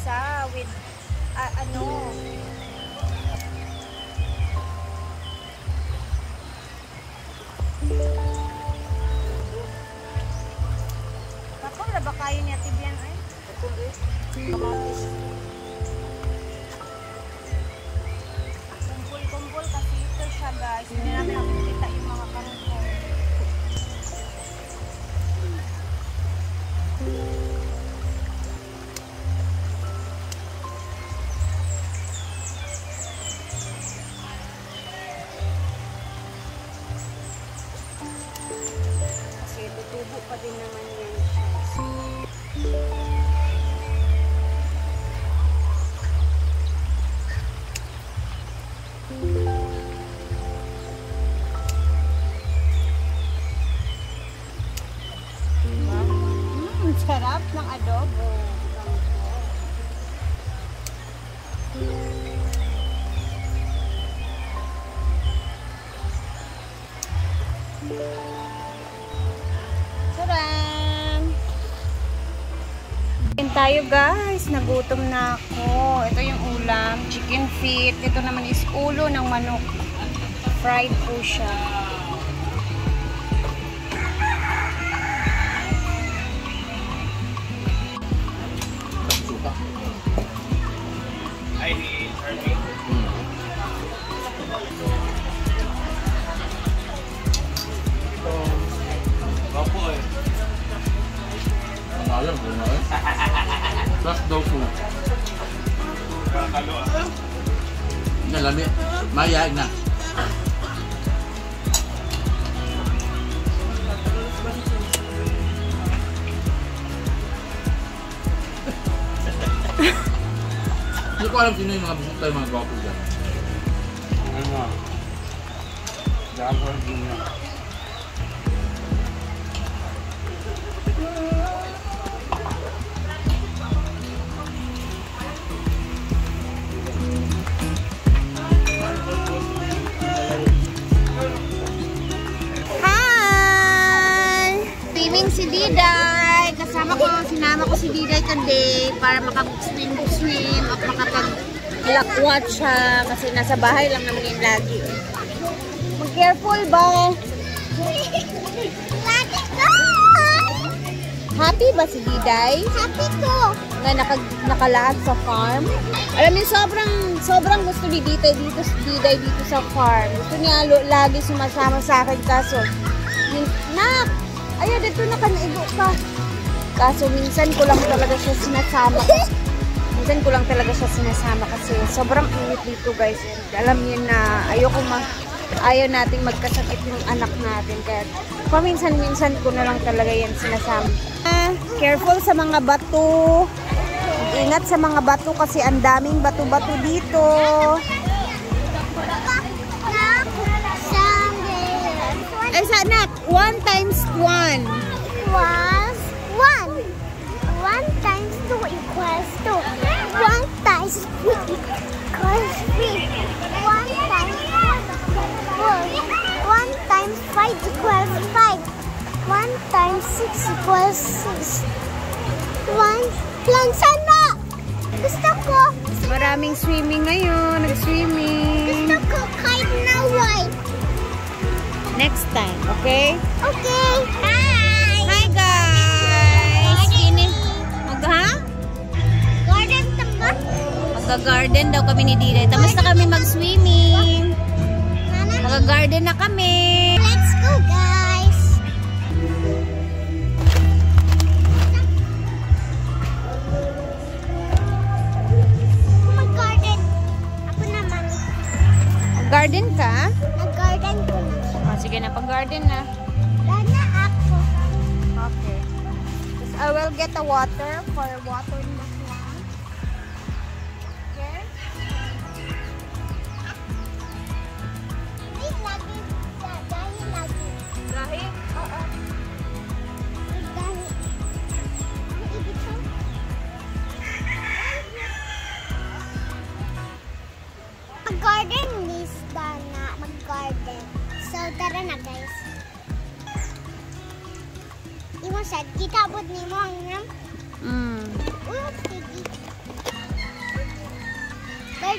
isa with ano. Kapag na ba kayo niya tibyan ay? Kamatis. Kumpul-kumpul kasi ito siya guys. Hindi namin nakikita yung mga kangkong. Kasi tutubo pa din naman yan siya. Sarap ng adobo. Taran! Kain tayo guys. Nagutom na ako. Ito yung ulam. Chicken feet. Ito naman is ulo ng manok. Fried po siya. Plus daw po. Nalami. Mayag na. Hindi ko alam sino yung mga bisita yung mga gwapo dyan. Ano mo? Dapat din yan. Si Diday, sinama ko si Diday kandi para makapag-swim at makapag-lakwat siya kasi nasa bahay lang naman yung lagi. Mag-careful ba? Happy ba si Diday? Happy ko. Na nakalaad sa farm. Alam niyo, sobrang gusto ni Diday dito sa farm. Gusto niya lagi sumasama sa akin kaso, nak! Ayaw, dito na kanaigo ka. Kaso minsan ko lang talaga siya sinasama. Kasi sobrang init dito guys. And alam niyo na ayaw nating magkasakit yung anak natin. Kaya paminsan-minsan ko na lang talaga yan sinasama. Careful sa mga bato. Ingat sa mga bato kasi ang daming bato-bato dito. Ay, sana, 1 times 1. Was 1. 1 times 2 equals 2. 1 times 3 equals 3. 1 times 4. 1 times 5 equals 5. 1 times 6 equals 6. 1 lansana! Gusto ko! Maraming swimming ngayon. Nag-swimming. Gusto ko kahit na white. Next time, okay? Okay. Hi! Hi guys! Garden tamba? Mag-garden daw kami ni Diday. Tapos na kami mag-swimming. Mag-garden na kami. Let's go guys! Mag-garden. Ako naman. Mag-garden ka? Nag-garden ko na. Oh, sige na, pag-garden na. Lana ako. Okay. I will get the water for watering the plant. Okay? Ay, lagi. Dahil lagi. Dahil? Oo. Dahil. Ang ibig ko. Mag-garden, Miss Dana. Mag-garden. So, tara na guys. Imo sad, kita abot ni mo ang Mm. sige.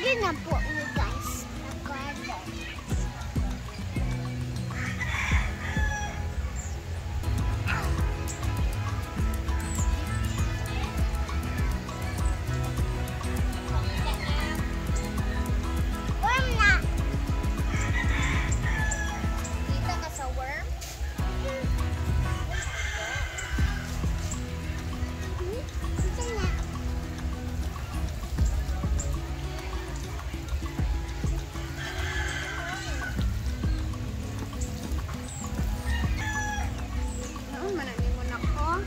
Pwede na po you guys. Nag-garden. Worm na. Kita ka sa worm? Ito na. Noon, mananimon ako.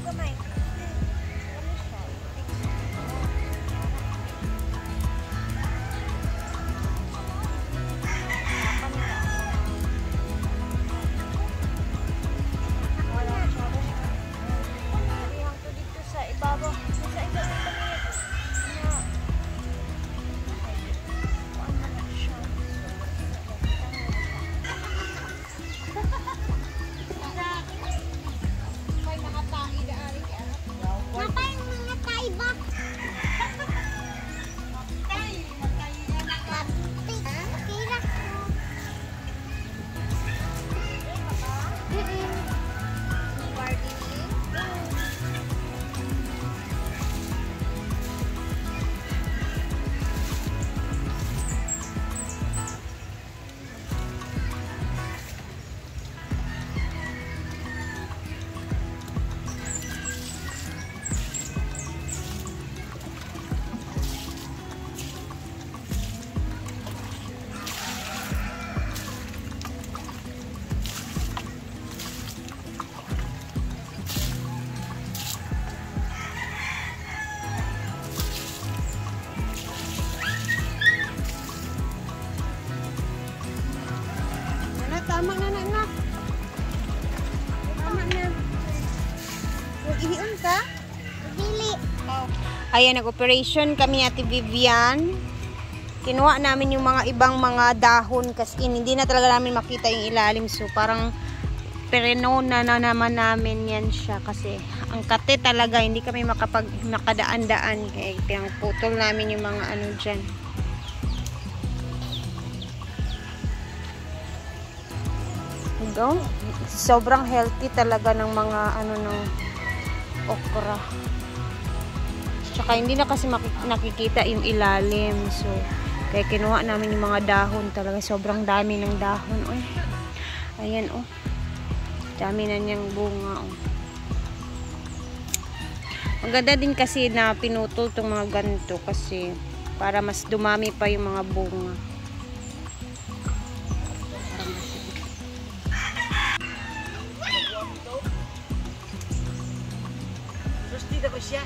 Gamay. Nalihang ko dito sa ibabaw. Sa ibabaw. May mga tahi na ari ka. Napay mga taiba. Kira. Gardening. Ano, tama na anak. Tama na. Huwag ihiun ka. Dili. Ayan, nag-operation kami ni Ate Vivian. Kinuha namin yung mga ibang mga dahon kasi hindi na talaga namin makita yung ilalim. So, parang pereno na naman namin yan siya kasi ang kate talaga, hindi kami makadaan-daan. Kaya pinangputol namin yung mga ano dyan. Go. Sobrang healthy talaga ng mga ano ng okra. Tsaka hindi na kasi nakikita yung ilalim. So, kaya kinuha namin yung mga dahon talaga. Sobrang dami ng dahon. Uy. Ayan, oh. Dami na niyang bunga, oh. Ang ganda din kasi na pinutol itong mga ganito kasi para mas dumami pa yung mga bunga. Terus tidak siya.